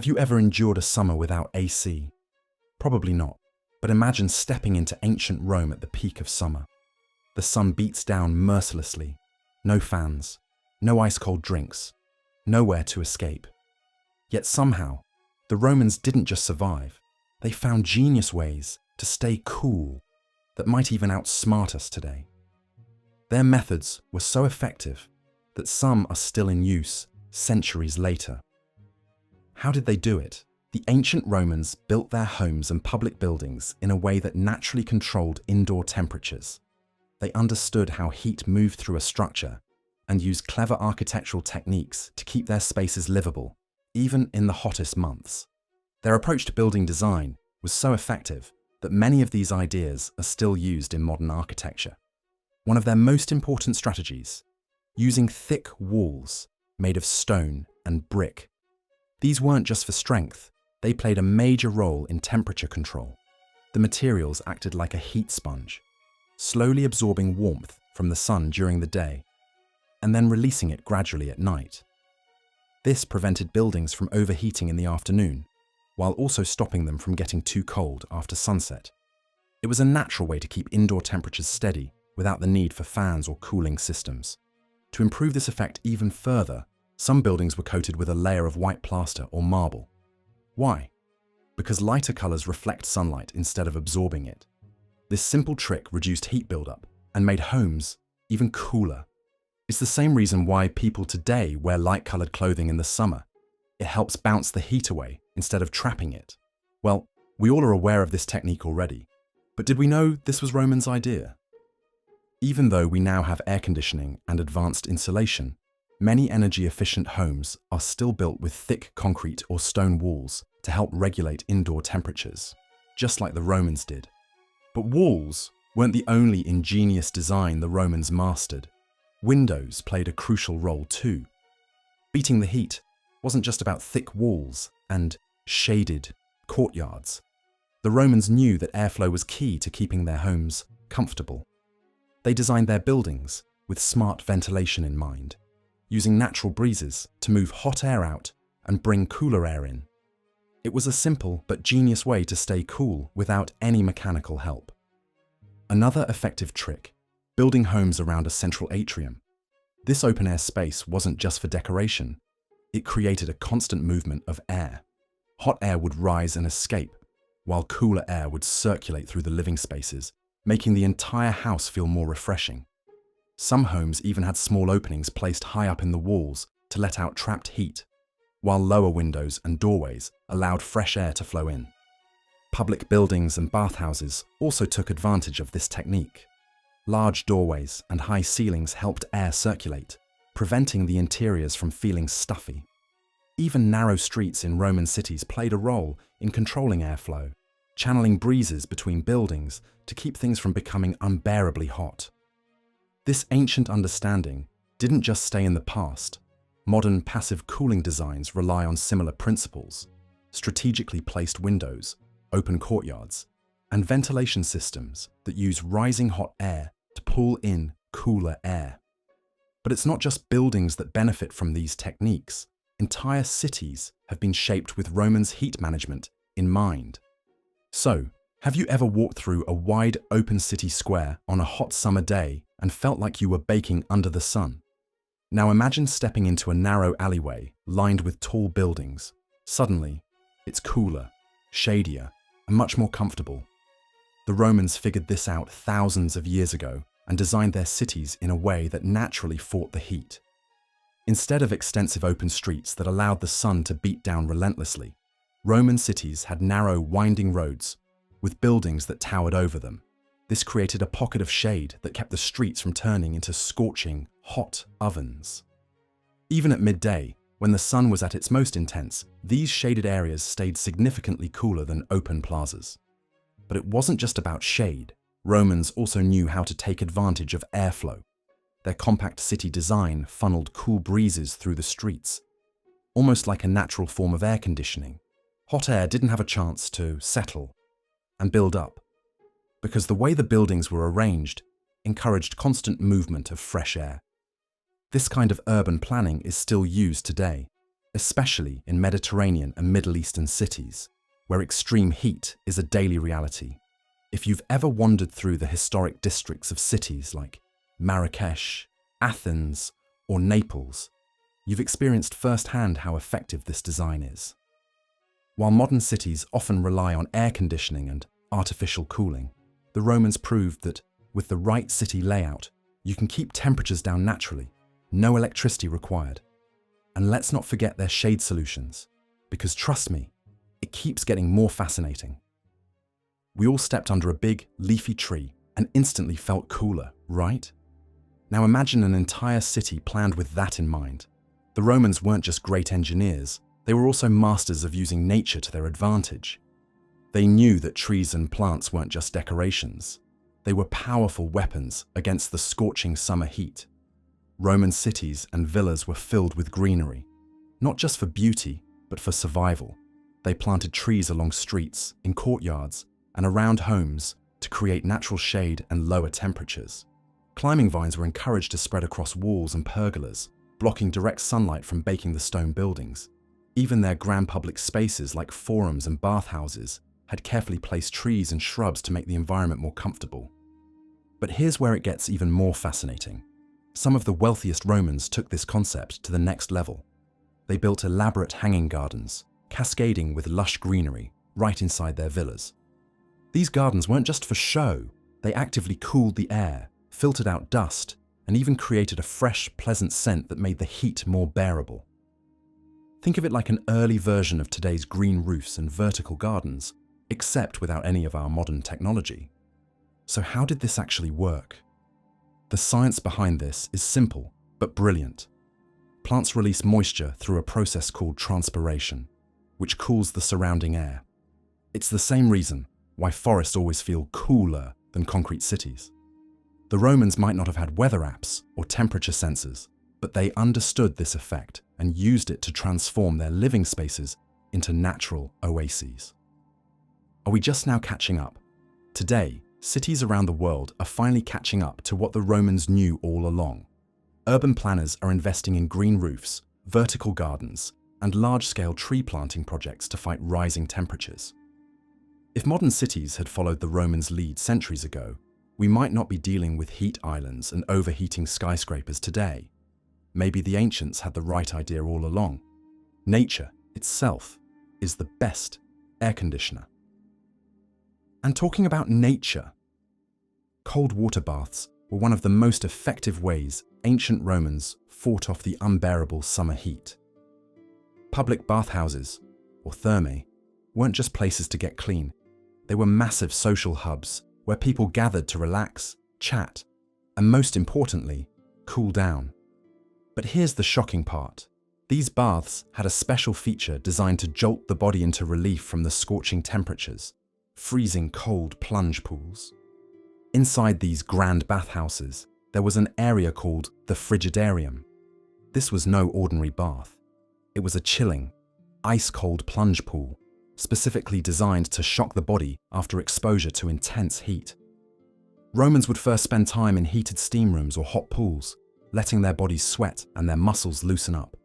Have you ever endured a summer without AC? Probably not, but imagine stepping into ancient Rome at the peak of summer. The sun beats down mercilessly, no fans, no ice-cold drinks, nowhere to escape. Yet somehow, the Romans didn't just survive, they found genius ways to stay cool that might even outsmart us today. Their methods were so effective that some are still in use centuries later. How did they do it? The ancient Romans built their homes and public buildings in a way that naturally controlled indoor temperatures. They understood how heat moved through a structure and used clever architectural techniques to keep their spaces livable, even in the hottest months. Their approach to building design was so effective that many of these ideas are still used in modern architecture. One of their most important strategies, using thick walls made of stone and brick. These weren't just for strength, they played a major role in temperature control. The materials acted like a heat sponge, slowly absorbing warmth from the sun during the day, and then releasing it gradually at night. This prevented buildings from overheating in the afternoon, while also stopping them from getting too cold after sunset. It was a natural way to keep indoor temperatures steady without the need for fans or cooling systems. To improve this effect even further, some buildings were coated with a layer of white plaster or marble. Why? Because lighter colors reflect sunlight instead of absorbing it. This simple trick reduced heat buildup and made homes even cooler. It's the same reason why people today wear light-colored clothing in the summer. It helps bounce the heat away instead of trapping it. Well, we all are aware of this technique already, but did we know this was Romans' idea? Even though we now have air conditioning and advanced insulation, many energy-efficient homes are still built with thick concrete or stone walls to help regulate indoor temperatures, just like the Romans did. But walls weren't the only ingenious design the Romans mastered. Windows played a crucial role too. Beating the heat wasn't just about thick walls and shaded courtyards. The Romans knew that airflow was key to keeping their homes comfortable. They designed their buildings with smart ventilation in mind, using natural breezes to move hot air out and bring cooler air in. It was a simple but genius way to stay cool without any mechanical help. Another effective trick, building homes around a central atrium. This open-air space wasn't just for decoration. It created a constant movement of air. Hot air would rise and escape, while cooler air would circulate through the living spaces, making the entire house feel more refreshing. Some homes even had small openings placed high up in the walls to let out trapped heat, while lower windows and doorways allowed fresh air to flow in. Public buildings and bathhouses also took advantage of this technique. Large doorways and high ceilings helped air circulate, preventing the interiors from feeling stuffy. Even narrow streets in Roman cities played a role in controlling airflow, channeling breezes between buildings to keep things from becoming unbearably hot. This ancient understanding didn't just stay in the past. Modern passive cooling designs rely on similar principles: strategically placed windows, open courtyards, and ventilation systems that use rising hot air to pull in cooler air. But it's not just buildings that benefit from these techniques. Entire cities have been shaped with Romans' heat management in mind. So, have you ever walked through a wide open city square on a hot summer day and felt like you were baking under the sun? Now imagine stepping into a narrow alleyway lined with tall buildings. Suddenly, it's cooler, shadier, and much more comfortable. The Romans figured this out thousands of years ago and designed their cities in a way that naturally fought the heat. Instead of extensive open streets that allowed the sun to beat down relentlessly, Roman cities had narrow, winding roads with buildings that towered over them. This created a pocket of shade that kept the streets from turning into scorching, hot ovens. Even at midday, when the sun was at its most intense, these shaded areas stayed significantly cooler than open plazas. But it wasn't just about shade. Romans also knew how to take advantage of airflow. Their compact city design funneled cool breezes through the streets, almost like a natural form of air conditioning. Hot air didn't have a chance to settle and build up, because the way the buildings were arranged encouraged constant movement of fresh air. This kind of urban planning is still used today. especially in Mediterranean and Middle Eastern cities, where extreme heat is a daily reality. If you've ever wandered through the historic districts of cities like Marrakesh, Athens, or Naples, you've experienced firsthand how effective this design is. While modern cities often rely on air conditioning and artificial cooling, the Romans proved that with the right city layout, you can keep temperatures down naturally, no electricity required. And let's not forget their shade solutions, because trust me, it keeps getting more fascinating. We all stepped under a big, leafy tree and instantly felt cooler, right? Now imagine an entire city planned with that in mind. The Romans weren't just great engineers, they were also masters of using nature to their advantage. They knew that trees and plants weren't just decorations. They were powerful weapons against the scorching summer heat. Roman cities and villas were filled with greenery, not just for beauty, but for survival. They planted trees along streets, in courtyards, and around homes to create natural shade and lower temperatures. Climbing vines were encouraged to spread across walls and pergolas, blocking direct sunlight from baking the stone buildings. Even their grand public spaces like forums and bathhouses had carefully placed trees and shrubs to make the environment more comfortable. But here's where it gets even more fascinating. Some of the wealthiest Romans took this concept to the next level. They built elaborate hanging gardens, cascading with lush greenery, right inside their villas. These gardens weren't just for show, they actively cooled the air, filtered out dust, and even created a fresh, pleasant scent that made the heat more bearable. Think of it like an early version of today's green roofs and vertical gardens, except without any of our modern technology. So how did this actually work? The science behind this is simple, but brilliant. Plants release moisture through a process called transpiration, which cools the surrounding air. It's the same reason why forests always feel cooler than concrete cities. The Romans might not have had weather apps or temperature sensors, but they understood this effect and used it to transform their living spaces into natural oases. Are we just now catching up? Today, cities around the world are finally catching up to what the Romans knew all along. Urban planners are investing in green roofs, vertical gardens, and large-scale tree planting projects to fight rising temperatures. If modern cities had followed the Romans' lead centuries ago, we might not be dealing with heat islands and overheating skyscrapers today. Maybe the ancients had the right idea all along. Nature itself is the best air conditioner. And talking about nature, cold water baths were one of the most effective ways ancient Romans fought off the unbearable summer heat. Public bathhouses, or thermae, weren't just places to get clean. They were massive social hubs where people gathered to relax, chat, and most importantly, cool down. But here's the shocking part. These baths had a special feature designed to jolt the body into relief from the scorching temperatures, freezing cold plunge pools. Inside these grand bathhouses, there was an area called the frigidarium. This was no ordinary bath. It was a chilling, ice-cold plunge pool, specifically designed to shock the body after exposure to intense heat. Romans would first spend time in heated steam rooms or hot pools, letting their bodies sweat and their muscles loosen up.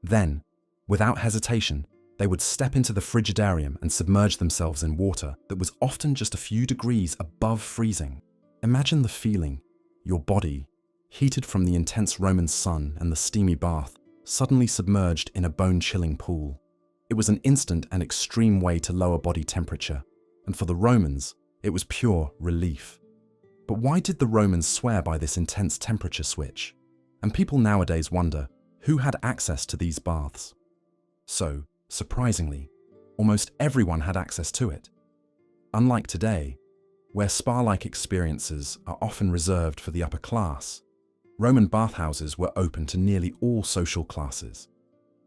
Then, without hesitation, they would step into the frigidarium and submerge themselves in water that was often just a few degrees above freezing. Imagine the feeling, your body, heated from the intense Roman sun and the steamy bath, suddenly submerged in a bone-chilling pool. It was an instant and extreme way to lower body temperature, and for the Romans, it was pure relief. But why did the Romans swear by this intense temperature switch? And people nowadays wonder, who had access to these baths? So, surprisingly, almost everyone had access to it. Unlike today, where spa-like experiences are often reserved for the upper class, Roman bathhouses were open to nearly all social classes.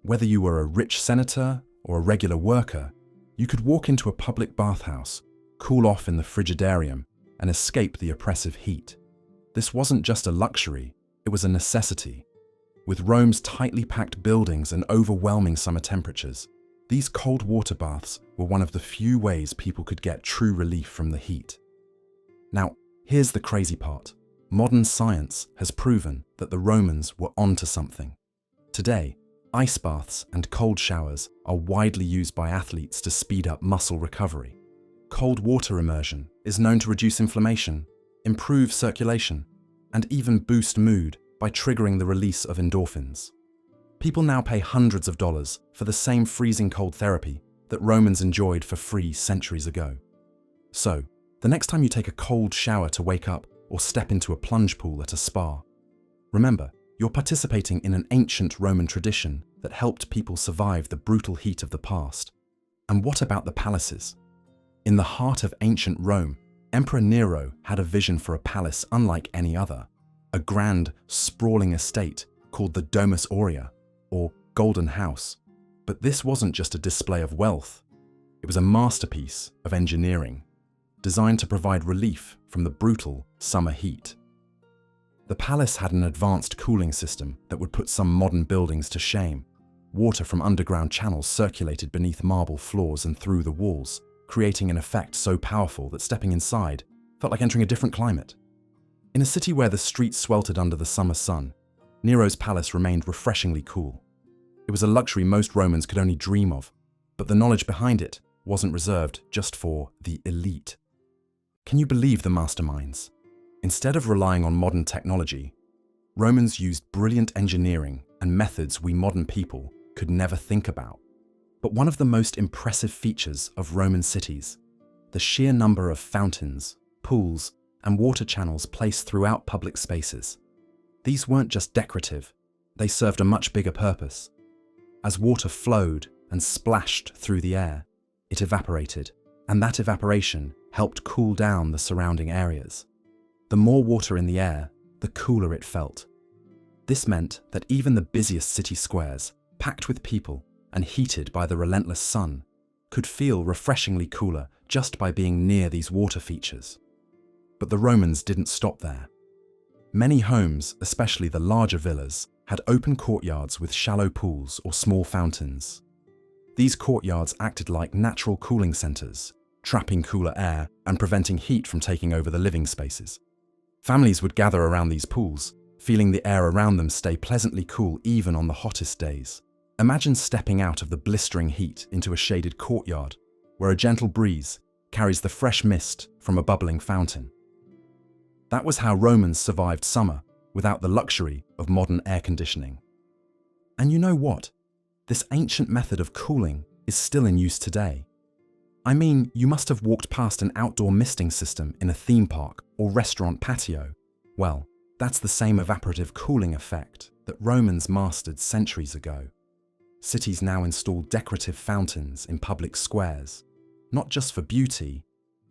Whether you were a rich senator or a regular worker, you could walk into a public bathhouse, cool off in the frigidarium, and escape the oppressive heat. This wasn't just a luxury, it was a necessity. With Rome's tightly packed buildings and overwhelming summer temperatures, these cold water baths were one of the few ways people could get true relief from the heat. Now, here's the crazy part. Modern science has proven that the Romans were onto something. Today, Ice baths and cold showers are widely used by athletes to speed up muscle recovery. Cold water immersion is known to reduce inflammation, improve circulation, and even boost mood by triggering the release of endorphins. People now pay hundreds of dollars for the same freezing cold therapy that Romans enjoyed for free centuries ago. So, the next time you take a cold shower to wake up or step into a plunge pool at a spa, remember, you're participating in an ancient Roman tradition that helped people survive the brutal heat of the past. And what about the palaces? In the heart of ancient Rome, Emperor Nero had a vision for a palace unlike any other, a grand, sprawling estate called the Domus Aurea, or Golden House. But this wasn't just a display of wealth. It was a masterpiece of engineering, designed to provide relief from the brutal summer heat. The palace had an advanced cooling system that would put some modern buildings to shame. Water from underground channels circulated beneath marble floors and through the walls, creating an effect so powerful that stepping inside felt like entering a different climate. In a city where the streets sweltered under the summer sun, Nero's palace remained refreshingly cool. It was a luxury most Romans could only dream of, but the knowledge behind it wasn't reserved just for the elite. Can you believe the masterminds? Instead of relying on modern technology, Romans used brilliant engineering and methods we modern people could never think about. But one of the most impressive features of Roman cities, the sheer number of fountains, pools, and water channels placed throughout public spaces. These weren't just decorative, they served a much bigger purpose. As water flowed and splashed through the air, it evaporated, and that evaporation helped cool down the surrounding areas. The more water in the air, the cooler it felt. This meant that even the busiest city squares, packed with people and heated by the relentless sun, could feel refreshingly cooler just by being near these water features. But the Romans didn't stop there. Many homes, especially the larger villas, had open courtyards with shallow pools or small fountains. These courtyards acted like natural cooling centers, trapping cooler air and preventing heat from taking over the living spaces. Families would gather around these pools, feeling the air around them stay pleasantly cool even on the hottest days. Imagine stepping out of the blistering heat into a shaded courtyard, where a gentle breeze carries the fresh mist from a bubbling fountain. That was how Romans survived summer without the luxury of modern air conditioning. And you know what? This ancient method of cooling is still in use today. I mean, you must have walked past an outdoor misting system in a theme park or restaurant patio. Well, that's the same evaporative cooling effect that Romans mastered centuries ago. Cities now install decorative fountains in public squares, not just for beauty,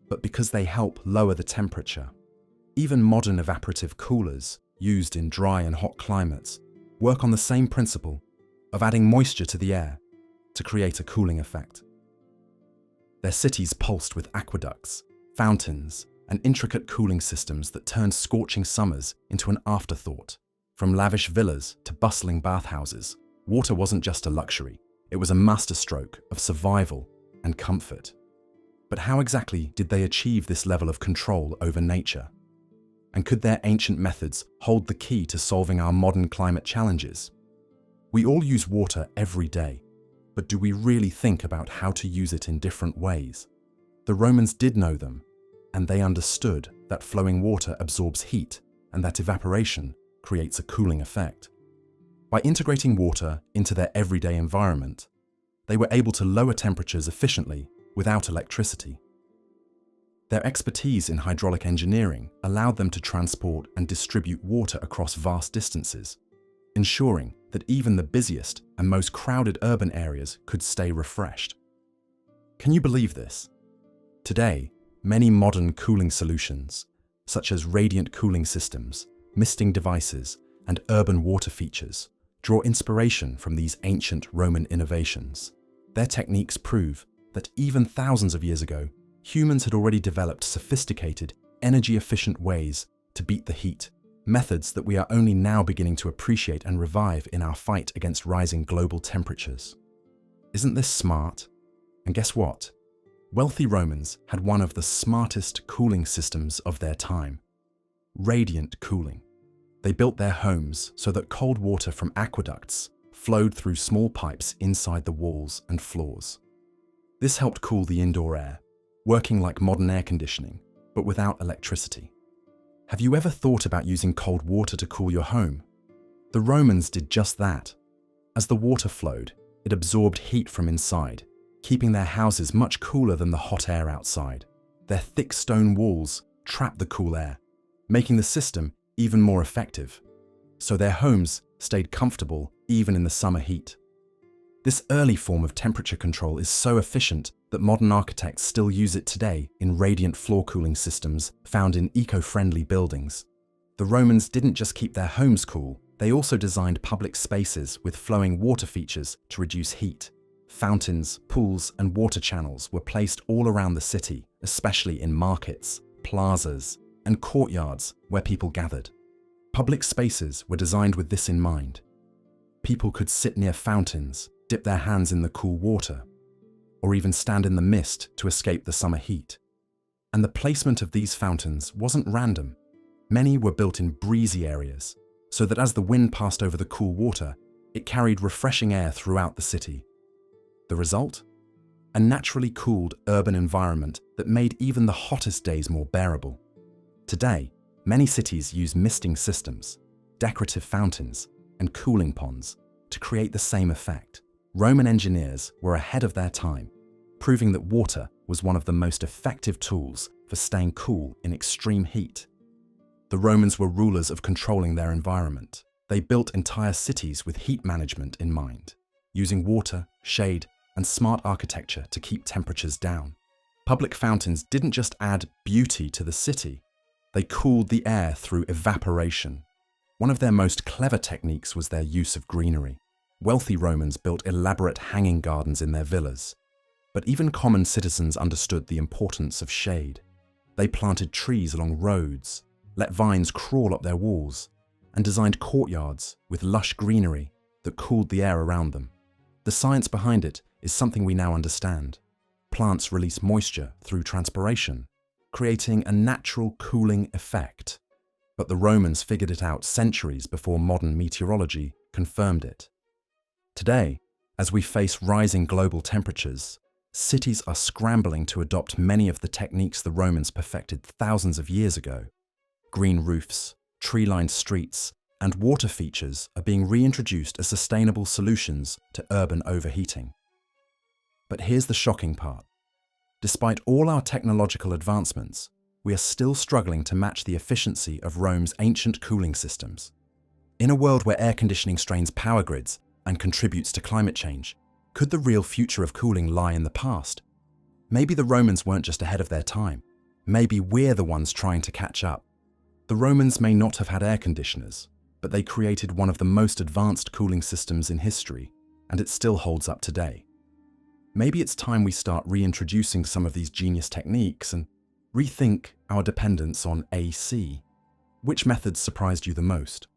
but because they help lower the temperature. Even modern evaporative coolers, used in dry and hot climates, work on the same principle of adding moisture to the air to create a cooling effect. Their cities pulsed with aqueducts, fountains, and intricate cooling systems that turned scorching summers into an afterthought. From lavish villas to bustling bathhouses, water wasn't just a luxury, it was a masterstroke of survival and comfort. But how exactly did they achieve this level of control over nature? And could their ancient methods hold the key to solving our modern climate challenges? We all use water every day, but do we really think about how to use it in different ways? The Romans did know them, and they understood that flowing water absorbs heat and that evaporation creates a cooling effect. By integrating water into their everyday environment, they were able to lower temperatures efficiently without electricity. Their expertise in hydraulic engineering allowed them to transport and distribute water across vast distances, ensuring that even the busiest and most crowded urban areas could stay refreshed. Can you believe this? Today, many modern cooling solutions, such as radiant cooling systems, misting devices, and urban water features, draw inspiration from these ancient Roman innovations. Their techniques prove that even thousands of years ago, humans had already developed sophisticated, energy-efficient ways to beat the heat, methods that we are only now beginning to appreciate and revive in our fight against rising global temperatures. Isn't this smart? And guess what? Wealthy Romans had one of the smartest cooling systems of their time: radiant cooling. They built their homes so that cold water from aqueducts flowed through small pipes inside the walls and floors. This helped cool the indoor air, working like modern air conditioning, but without electricity. Have you ever thought about using cold water to cool your home? The Romans did just that. As the water flowed, it absorbed heat from inside, keeping their houses much cooler than the hot air outside. Their thick stone walls trapped the cool air, making the system even more effective. So their homes stayed comfortable even in the summer heat. This early form of temperature control is so efficient that modern architects still use it today in radiant floor cooling systems found in eco-friendly buildings. The Romans didn't just keep their homes cool, they also designed public spaces with flowing water features to reduce heat. Fountains, pools, and water channels were placed all around the city, especially in markets, plazas, and courtyards where people gathered. Public spaces were designed with this in mind. People could sit near fountains, dip their hands in the cool water, or even stand in the mist to escape the summer heat. And the placement of these fountains wasn't random. Many were built in breezy areas, so that as the wind passed over the cool water, it carried refreshing air throughout the city. The result? A naturally cooled urban environment that made even the hottest days more bearable. Today, many cities use misting systems, decorative fountains, and cooling ponds to create the same effect. Roman engineers were ahead of their time, proving that water was one of the most effective tools for staying cool in extreme heat. The Romans were rulers of controlling their environment. They built entire cities with heat management in mind, using water, shade, and smart architecture to keep temperatures down. Public fountains didn't just add beauty to the city, they cooled the air through evaporation. One of their most clever techniques was their use of greenery. Wealthy Romans built elaborate hanging gardens in their villas, but even common citizens understood the importance of shade. They planted trees along roads, let vines crawl up their walls, and designed courtyards with lush greenery that cooled the air around them. The science behind it is something we now understand. Plants release moisture through transpiration, creating a natural cooling effect. But the Romans figured it out centuries before modern meteorology confirmed it. Today, as we face rising global temperatures, cities are scrambling to adopt many of the techniques the Romans perfected thousands of years ago. Green roofs, tree-lined streets, and water features are being reintroduced as sustainable solutions to urban overheating. But here's the shocking part. Despite all our technological advancements, we are still struggling to match the efficiency of Rome's ancient cooling systems. In a world where air conditioning strains power grids and contributes to climate change, could the real future of cooling lie in the past? Maybe the Romans weren't just ahead of their time. Maybe we're the ones trying to catch up. The Romans may not have had air conditioners, but they created one of the most advanced cooling systems in history, and it still holds up today. Maybe it's time we start reintroducing some of these genius techniques and rethink our dependence on AC. Which methods surprised you the most?